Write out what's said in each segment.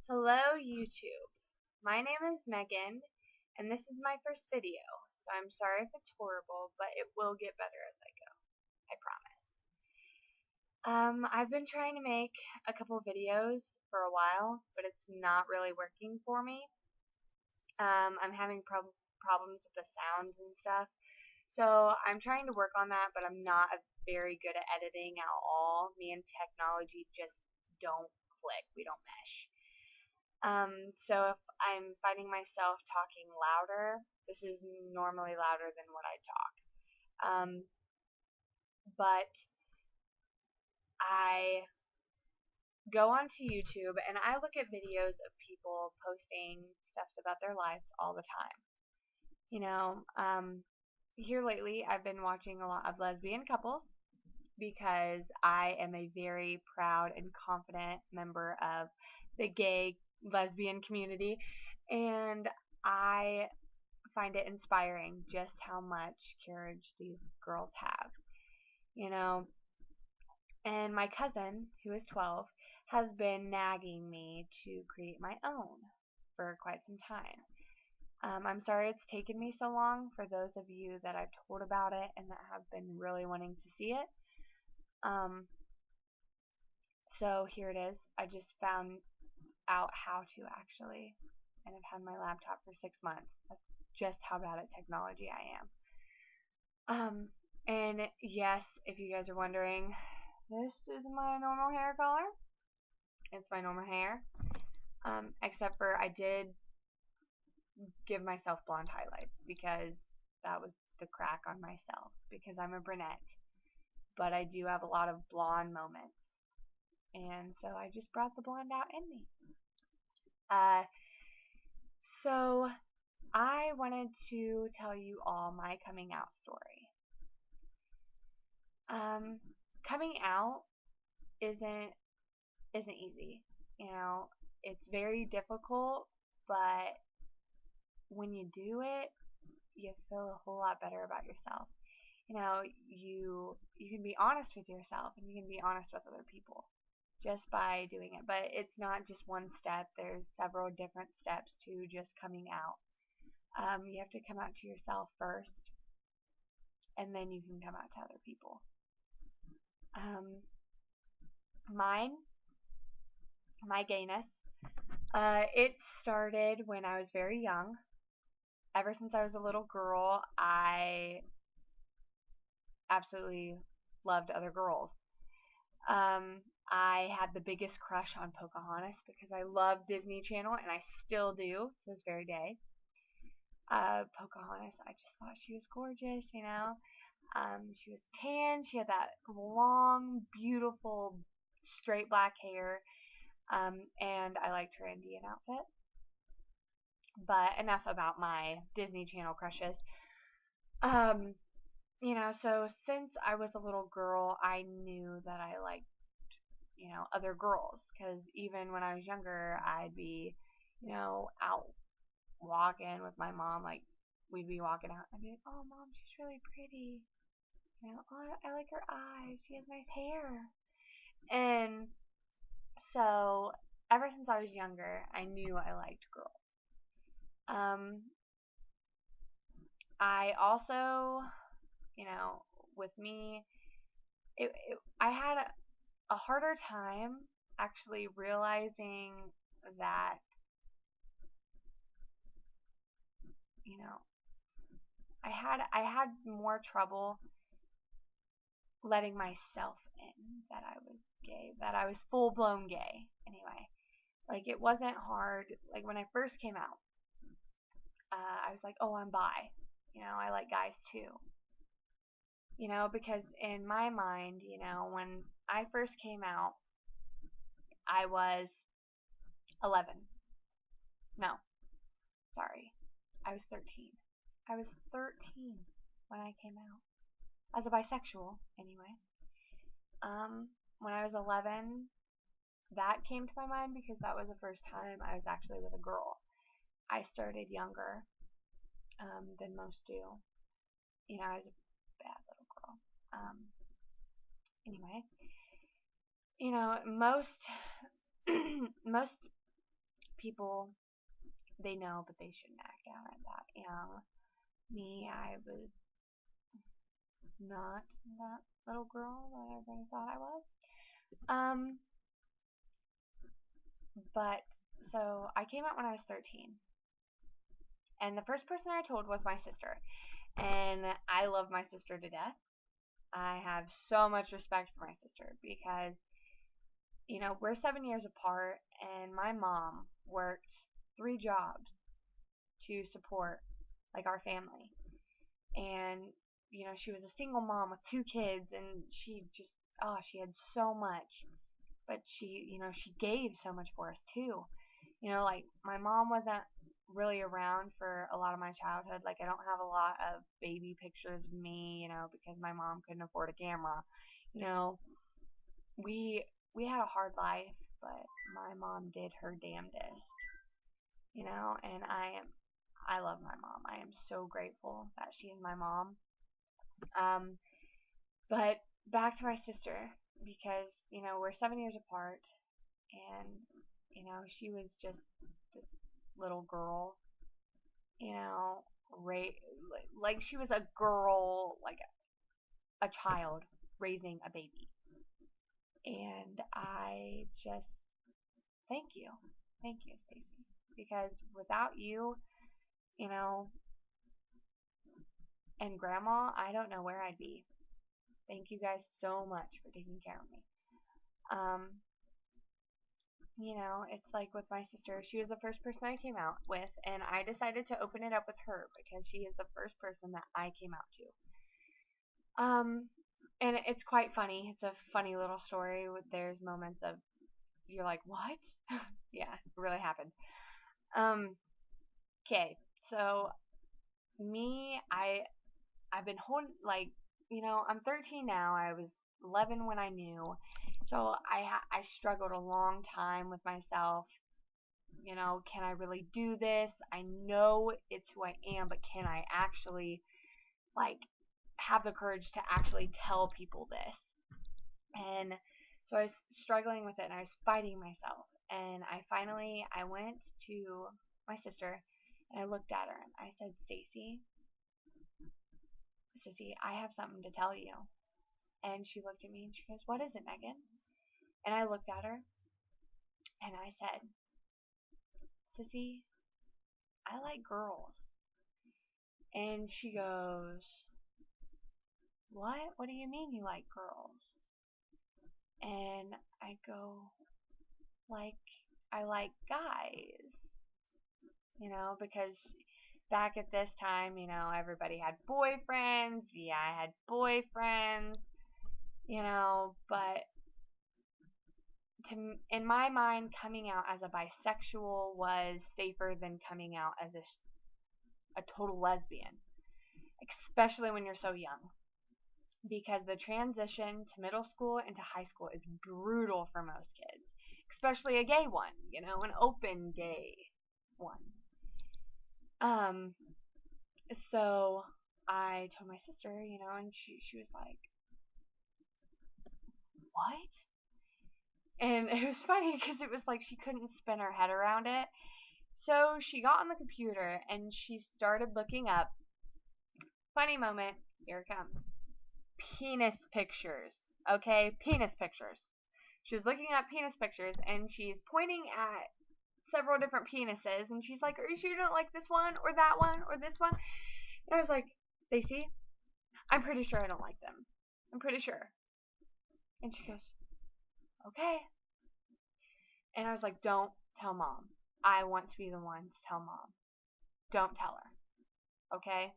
Hello YouTube. My name is Megan and this is my first video, so I'm sorry if it's horrible, but it will get better as I go. I promise. I've been trying to make a couple videos for a while, but it's not really working for me. I'm having problems with the sounds and stuff. So I'm trying to work on that, but I'm not very good at editing at all. Me and technology just don't click. We don't mesh. So if I'm finding myself talking louder, this is normally louder than what I talk. But I go onto YouTube and I look at videos of people posting stuffs about their lives all the time. Here lately I've been watching a lot of lesbian couples because I am a very proud and confident member of the gay lesbian community, and I find it inspiring just how much courage these girls have, and my cousin, who is 12, has been nagging me to create my own for quite some time. I'm sorry it's taken me so long for those of you that I've told about it and that have been really wanting to see it. So here it is. I just found out how to actually, and I've had my laptop for 6 months. That's just how bad at technology I am. And yes, if you guys are wondering, this is my normal hair color. It's my normal hair. Except for I did give myself blonde highlights because that was the crack on myself because I'm a brunette. But I do have a lot of blonde moments. And so I just brought the blonde out in me. So I wanted to tell you all my coming out story. Coming out isn't easy. It's very difficult, but when you do it, you feel a whole lot better about yourself. You can be honest with yourself and you can be honest with other people just by doing it. But it's not just one step. There's several different steps to just coming out. You have to come out to yourself first, and then you can come out to other people. My gayness, it started when I was very young. Ever since I was a little girl, I absolutely loved other girls. I had the biggest crush on Pocahontas because I love Disney Channel, and I still do to this very day. Pocahontas, I just thought she was gorgeous, She was tan, she had that long, beautiful, straight black hair, and I liked her Indian outfit. But enough about my Disney Channel crushes. So since I was a little girl, I knew that I liked, other girls, because even when I was younger, I'd be, out walking with my mom, like, we'd be walking out, and I'd be like, oh, Mom, she's really pretty, oh, I like her eyes, she has nice hair, and so, ever since I was younger, I knew I liked girls. I also, with me, I had a harder time actually realizing that, I had more trouble letting myself in that I was gay, that I was full-blown gay, anyway. Like, it wasn't hard, like, when I first came out, I was like, oh, I'm bi, I like guys too. Because in my mind, when I first came out, I was 11. No, sorry. I was 13. I was 13 when I came out. As a bisexual, anyway. When I was 11, that came to my mind because that was the first time I was actually with a girl. I started younger than most do. I was a bad little girl. Anyway, most people, they know, but they shouldn't act out at that. Me, I was not that little girl that everybody thought I was. But so I came out when I was 13, and the first person I told was my sister, and I love my sister to death. I have so much respect for my sister because, we're 7 years apart, and my mom worked 3 jobs to support, like, our family. And, she was a single mom with 2 kids, and she just, she had so much. But she gave so much for us, too. Like, my mom wasn't really around for a lot of my childhood. Like, I don't have a lot of baby pictures of me, because my mom couldn't afford a camera. We had a hard life, but my mom did her damnedest, and I love my mom. I am so grateful that she is my mom. But back to my sister, because, we're 7 years apart, and, she was just this little girl, like she was a girl, like a child raising a baby. And I just, thank you, Stacy, because without you, and Grandma, I don't know where I'd be. Thank you guys so much for taking care of me. It's like with my sister, she was the first person I came out with, and I decided to open it up with her because she is the first person that I came out to. And it's quite funny. It's a funny little story. There's moments of, you're like, what? Yeah, it really happened. Okay, so me, I've been holding, like, I'm 13 now. I was 11 when I knew. So I struggled a long time with myself. Can I really do this? I know it's who I am, but can I actually, like, have the courage to actually tell people this? And so I was struggling with it, and I was fighting myself. And I went to my sister, and I looked at her, and I said, Stacy, Sissy, I have something to tell you. And she looked at me, and she goes, what is it, Megan? And I looked at her, and I said, Sissy, I like girls. And she goes, what? What do you mean you like girls? And I go, like, I like guys. Because back at this time, everybody had boyfriends. Yeah, I had boyfriends. But in my mind, coming out as a bisexual was safer than coming out as a total lesbian, especially when you're so young. Because the transition to middle school and to high school is brutal for most kids, especially a gay one, an open gay one. So I told my sister, and she was like, what? And it was funny because it was like she couldn't spin her head around it. So she got on the computer and she started looking up, funny moment, here it comes, penis pictures. Okay, penis pictures. She was looking up penis pictures and she's pointing at several different penises and she's like, are you sure you don't like this one or that one or this one? And I was like, Stacy, I'm pretty sure I don't like them. I'm pretty sure. And she goes, okay. And I was like, don't tell Mom. I want to be the one to tell Mom. Don't tell her. Okay?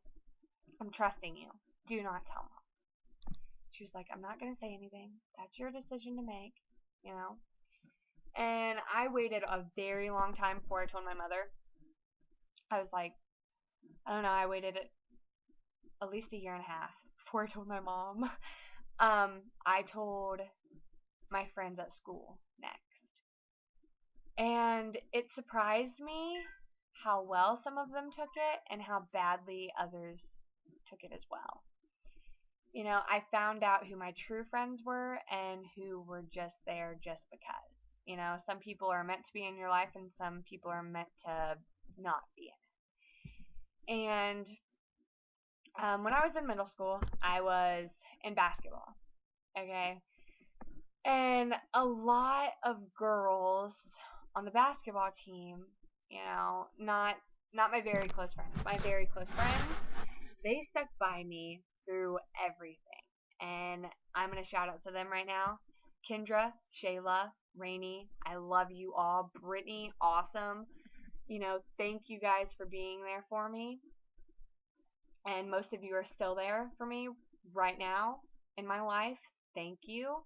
I'm trusting you. Do not tell Mom. She was like, I'm not going to say anything. That's your decision to make, And I waited a very long time before I told my mother. I was like, I don't know, I waited at least a year and a half before I told my mom. I told my friends at school next. And it surprised me how well some of them took it and how badly others took it as well. I found out who my true friends were and who were just there just because. You know, some people are meant to be in your life and some people are meant to not be in it. And when I was in middle school, I was in basketball. Okay. And a lot of girls on the basketball team, you know, not my very close friends, my very close friends, they stuck by me through everything. And I'm going to shout out to them right now. Kendra, Shayla, Rainey, I love you all. Brittany, awesome. You know, thank you guys for being there for me. And most of you are still there for me right now in my life. Thank you.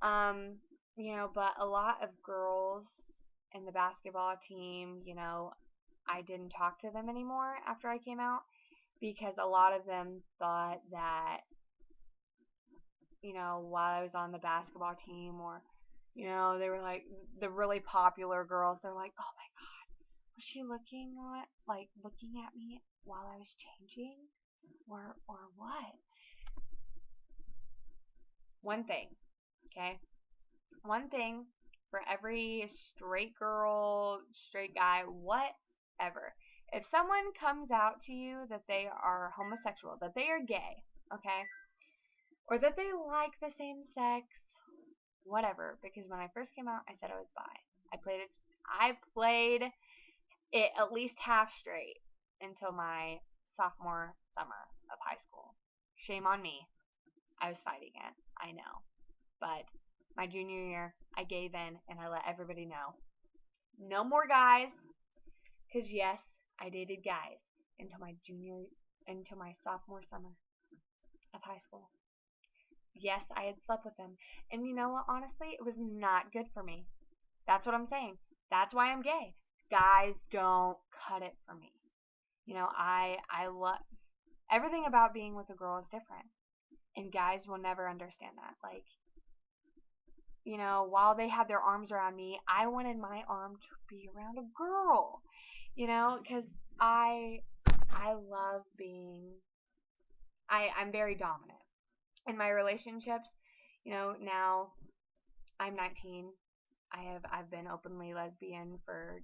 You know, but a lot of girls in the basketball team, you know, I didn't talk to them anymore after I came out because a lot of them thought that, you know, while I was on the basketball team or, you know, they were like the really popular girls, they're like, oh my God, was she looking at me while I was changing or what? One thing, okay? One thing for every straight girl, straight guy, whatever. If someone comes out to you that they are homosexual, that they are gay, okay, or that they like the same sex, whatever, because when I first came out, I said I was bi. I played it at least half straight until my sophomore summer of high school. Shame on me. I was fighting it. I know. But my junior year, I gave in and I let everybody know. No more guys. Because yes, I dated guys until my sophomore summer of high school. Yes, I had slept with them. And you know what, honestly, it was not good for me. That's what I'm saying. That's why I'm gay. Guys don't cut it for me. You know, I love everything about being with a girl is different. And guys will never understand that. Like, you know, while they had their arms around me, I wanted my arm to be around a girl. You know, because I love being I'm very dominant in my relationships. You know, now I'm 19. I've been openly lesbian for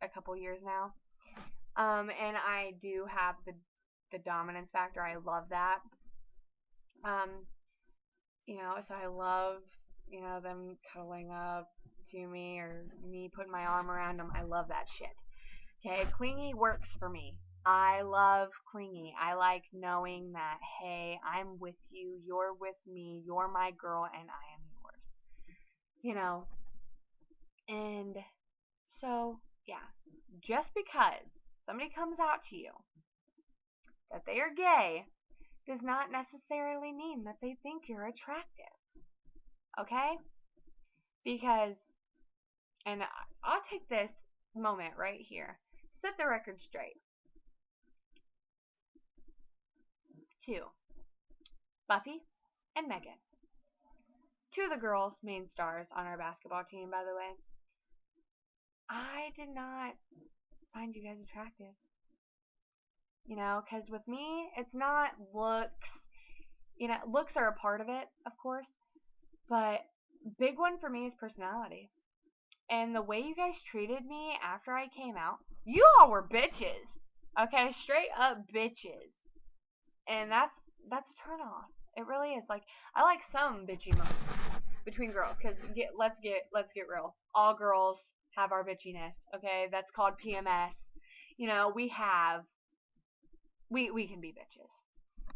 a couple years now. And I do have the dominance factor. I love that. You know, so I love, you know, them cuddling up to me or me putting my arm around them. I love that shit. Okay, clingy works for me. I love clingy. I like knowing that, hey, I'm with you, you're with me, you're my girl, and I am yours. You know, and so, yeah, just because somebody comes out to you that they are gay does not necessarily mean that they think you're attractive. Okay? Because, and I'll take this moment right here. Set the record straight. 2. Buffy and Megan. 2 of the girls, main stars on our basketball team, by the way. I did not find you guys attractive. You know, because with me, it's not looks. You know, looks are a part of it, of course. But big one for me is personality. And the way you guys treated me after I came out, you all were bitches. Okay, straight up bitches. And that's a turn off. It really is. Like, I like some bitchy moments between girls, because let's get real. All girls have our bitchiness. Okay, that's called PMS. You know, we can be bitches,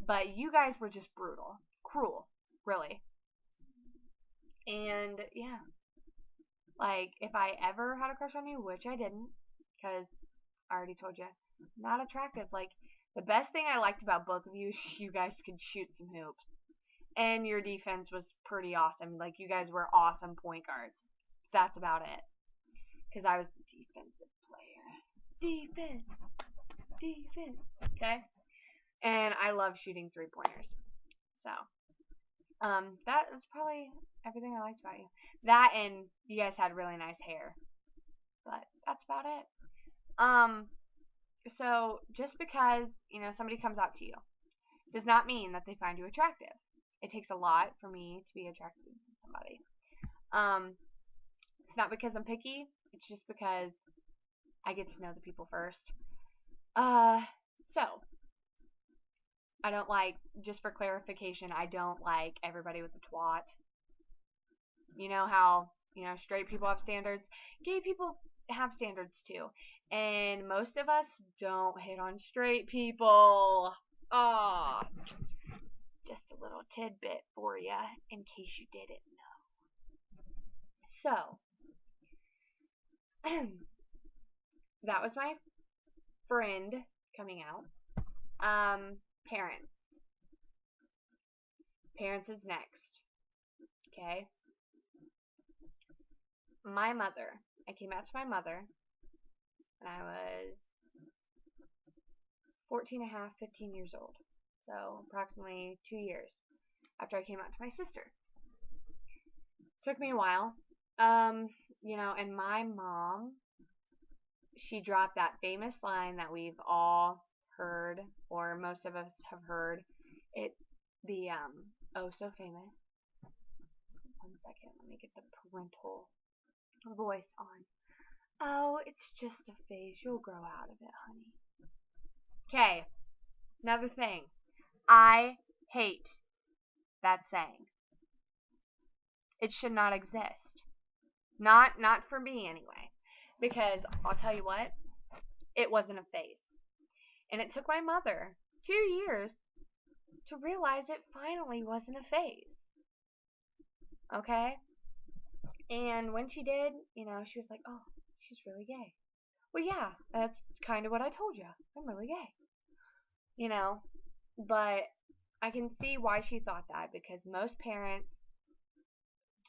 but you guys were just brutal, cruel, really. And yeah, like if I ever had a crush on you, which I didn't, because I already told you, not attractive. Like, the best thing I liked about both of you is you guys could shoot some hoops. And your defense was pretty awesome. Like, you guys were awesome point guards. That's about it. Because I was the defensive player. Defense. Okay? And I love shooting 3-pointers. So, that is probably everything I liked about you. That and you guys had really nice hair. But that's about it. So just because, you know, somebody comes out to you does not mean that they find you attractive. It takes a lot for me to be attracted to somebody. It's not because I'm picky. It's just because I get to know the people first. So I don't like, just for clarification, I don't like everybody with a twat. You know how, straight people have standards? Gay people have standards too. And most of us don't hit on straight people. Ah, just a little tidbit for you in case you didn't know. So, that was my friend coming out. Parents. Parents is next. Okay? My mother. I came out to my mother when I was 14 and a half, 15 years old. So approximately 2 years after I came out to my sister. Took me a while. And my mom, she dropped that famous line that we've all heard, or most of us have heard. Oh so famous. 1 second, let me get the parental voice on. Oh, it's just a phase. You'll grow out of it, honey. Okay, another thing. I hate that saying. It should not exist. Not for me anyway. Because I'll tell you what, it wasn't a phase. And it took my mother 2 years to realize it finally wasn't a phase. Okay? And when she did, she was like, oh, she's really gay. Well, yeah, that's kind of what I told you. I'm really gay. But I can see why she thought that, because most parents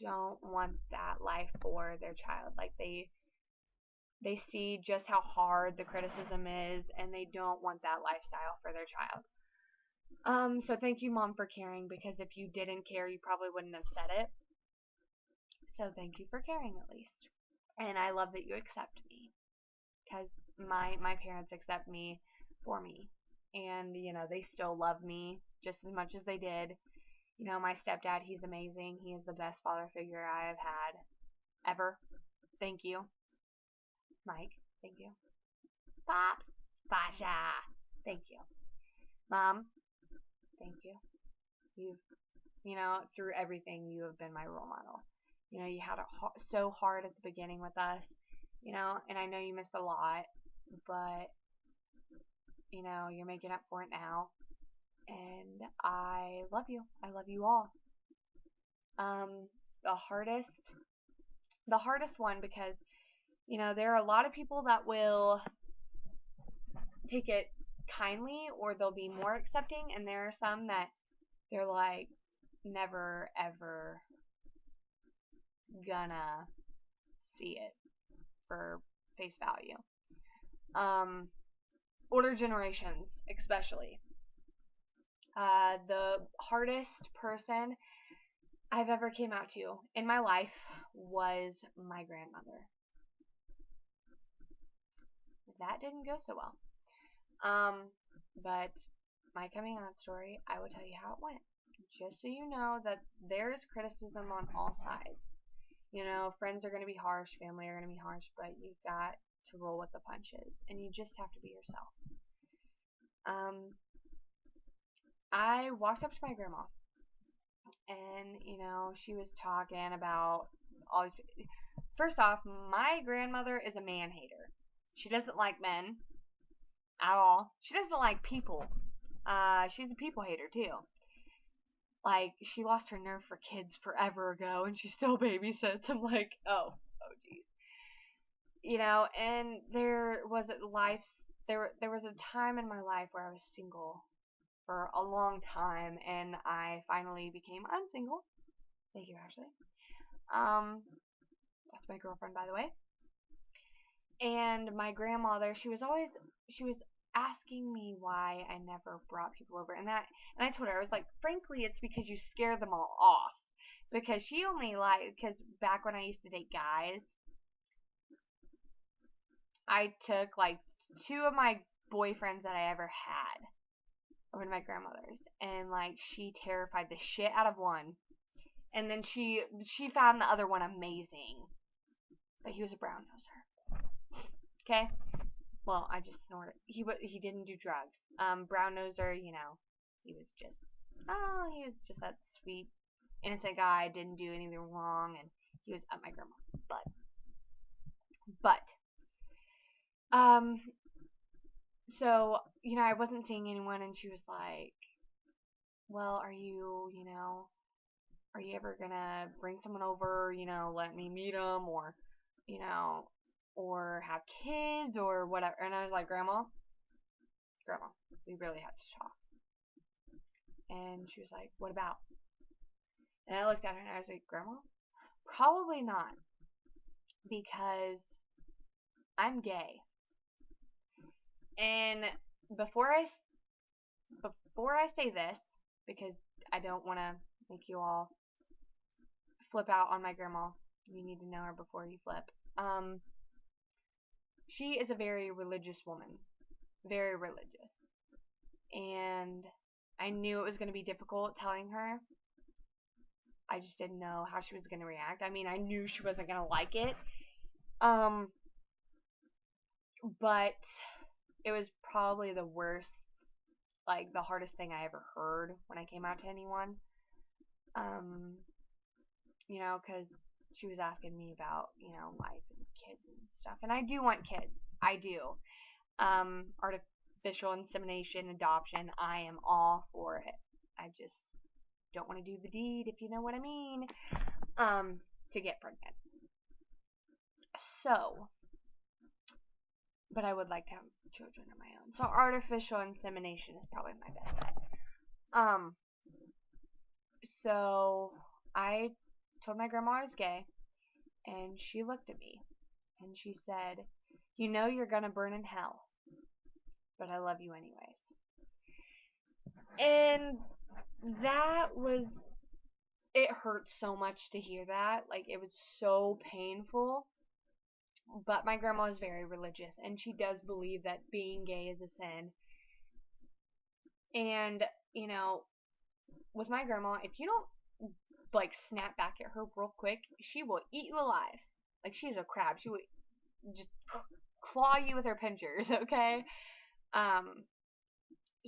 don't want that life for their child. Like, they see just how hard the criticism is, and they don't want that lifestyle for their child. So thank you, Mom, for caring, because if you didn't care, you probably wouldn't have said it. So thank you for caring, at least. And I love that you accept me, because my parents accept me for me. And, they still love me just as much as they did. My stepdad, he's amazing. He is the best father figure I have had ever. Thank you. Mike, thank you. Pops, Pasha, thank you. Mom, thank you. You've, through everything, you have been my role model. You had it so hard at the beginning with us, and I know you missed a lot, but, you're making up for it now, and I love you. I love you all. The hardest one, because, there are a lot of people that will take it kindly, or they'll be more accepting, and there are some that they're like, never ever gonna see it for face value. Older generations, especially. The hardest person I've ever came out to in my life was my grandmother. That didn't go so well. But my coming out story, I will tell you how it went. Just so you know that there is criticism on all sides. Friends are going to be harsh, family are going to be harsh, but you've got to roll with the punches, and you just have to be yourself. I walked up to my grandma, and, she was talking about all these. First off, my grandmother is a man hater. She doesn't like men at all. She doesn't like people. She's a people hater, too. Like, she lost her nerve for kids forever ago, and she still babysits. I'm like, oh geez. And there was a time in my life where I was single for a long time, and I finally became unsingle. Thank you, Ashley. That's my girlfriend, by the way. And my grandmother, she was asking me why I never brought people over, and I told her, I was like, frankly, it's because you scare them all off. Because because back when I used to date guys, I took like 2 of my boyfriends that I ever had over to my grandmother's, and like she terrified the shit out of one, and then she found the other one amazing. but he was a brown noser. Okay? Well, I just snorted. He didn't do drugs. Brown noser, you know, he was just that sweet, innocent guy, didn't do anything wrong, and he was up my grandma's butt. But, so, you know, I wasn't seeing anyone, and she was like, well, are you ever gonna bring someone over, let me meet them, or, or have kids, or whatever. And I was like, Grandma, we really have to talk. And she was like, what about? And I looked at her and I was like, Grandma, probably not, because I'm gay. And before I say this, because I don't want to make you all flip out on my grandma, you need to know her before you flip. She is a very religious woman, very religious, and I knew it was going to be difficult telling her. I just didn't know how she was going to react. I mean, I knew she wasn't going to like it. But it was probably the worst, like the hardest thing I ever heard when I came out to anyone. Because she was asking me about, life and kids and stuff. And I do want kids. I do. Artificial insemination, adoption, I am all for it. I just don't want to do the deed, if you know what I mean, to get pregnant. So, but I would like to have children of my own. So artificial insemination is probably my best bet. So I told my grandma I was gay, and she looked at me, and she said, you know you're gonna burn in hell, but I love you anyways. And it hurt so much to hear that. Like, it was so painful. But my grandma is very religious, and she does believe that being gay is a sin. And, with my grandma, if you don't, like, snap back at her real quick, she will eat you alive. Like, she's a crab. She will just claw you with her pinchers, okay?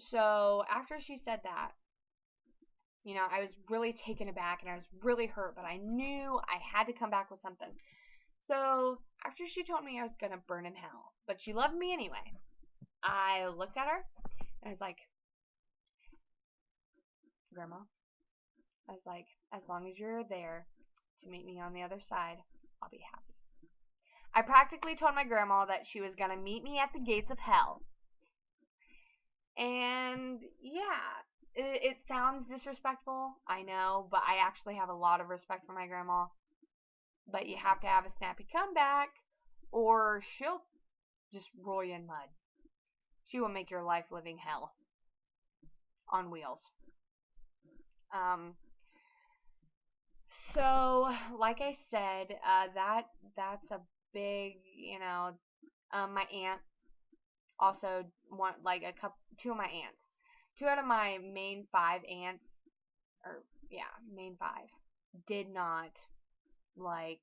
So, after she said that, I was really taken aback, and I was really hurt, but I knew I had to come back with something. So, after she told me I was going to burn in hell, but she loved me anyway, I looked at her, and I was like, Grandma, I was like, as long as you're there to meet me on the other side, I'll be happy. I practically told my grandma that she was going to meet me at the gates of hell. And, yeah, it sounds disrespectful, I know, but I actually have a lot of respect for my grandma. But you have to have a snappy comeback, or she'll just roll you in mud. She will make your life living hell on wheels. So, like I said, that's a big, my aunt also two of my aunts. 2 out of my main 5 aunts, main 5, did not like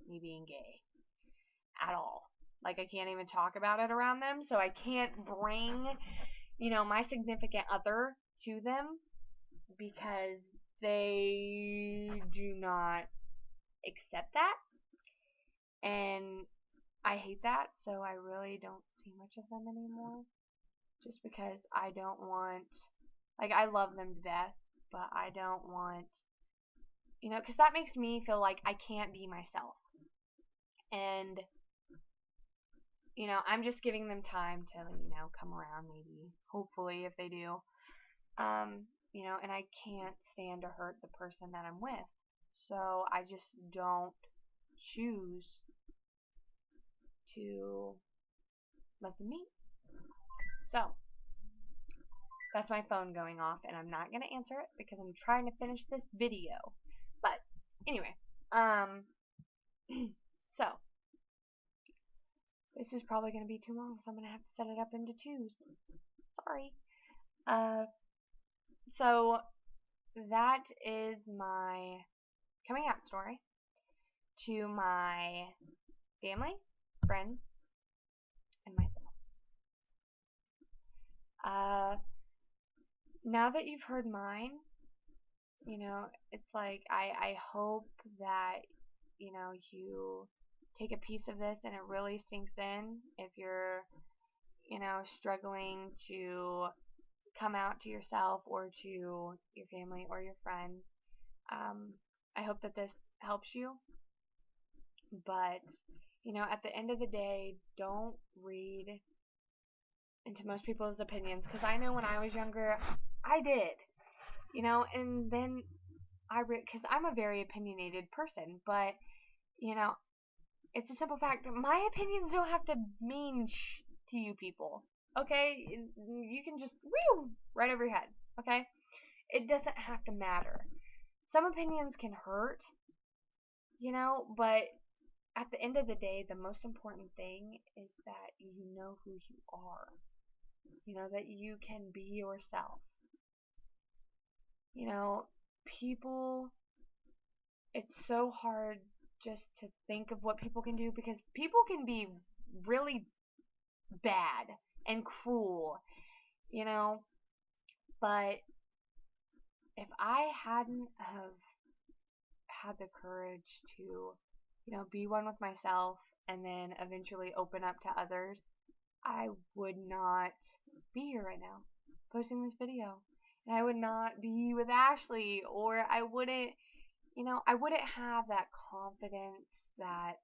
me being gay at all. Like, I can't even talk about it around them, so I can't bring, my significant other to them because they do not accept that, and I hate that, so I really don't see much of them anymore, just because I don't want, like, I love them to death, but I don't want, because that makes me feel like I can't be myself. And, I'm just giving them time to, come around, maybe, hopefully, if they do. And I can't stand to hurt the person that I'm with. So I just don't choose to let them meet. So, that's my phone going off, and I'm not going to answer it because I'm trying to finish this video. But, anyway, so, this is probably going to be too long, so I'm going to have to set it up into 2s. Sorry. So, that is my coming out story to my family, friends, and myself. Now that you've heard mine, it's like I hope that, you take a piece of this and it really sinks in if you're, struggling to come out to yourself or to your family or your friends. Um, I hope that this helps you, but, at the end of the day, don't read into most people's opinions, because I know when I was younger, I did, and then because I'm a very opinionated person, but, you know, it's a simple fact. My opinions don't have to mean to you people, okay? You can just right over your head, okay? It doesn't have to matter. Some opinions can hurt, but at the end of the day, the most important thing is that you know who you are. That you can be yourself. People, it's so hard just to think of what people can do, because people can be really bad and cruel, but if I hadn't have had the courage to, be one with myself and then eventually open up to others, I would not be here right now posting this video. And I would not be with Ashley, or I wouldn't have that confidence, that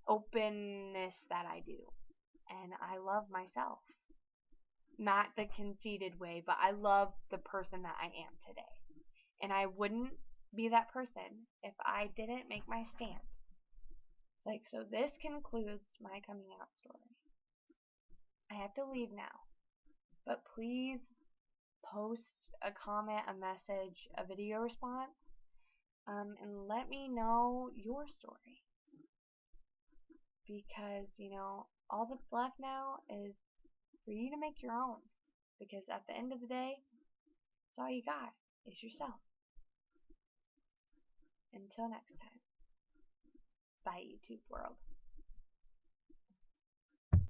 openness that I do. And I love myself. Not the conceited way, but I love the person that I am today. And I wouldn't be that person if I didn't make my stand. So this concludes my coming out story. I have to leave now. But please post a comment, a message, a video response, and let me know your story. Because, all that's left now is for you to make your own. Because at the end of the day, that's all you got is yourself. Until next time. Bye, YouTube world.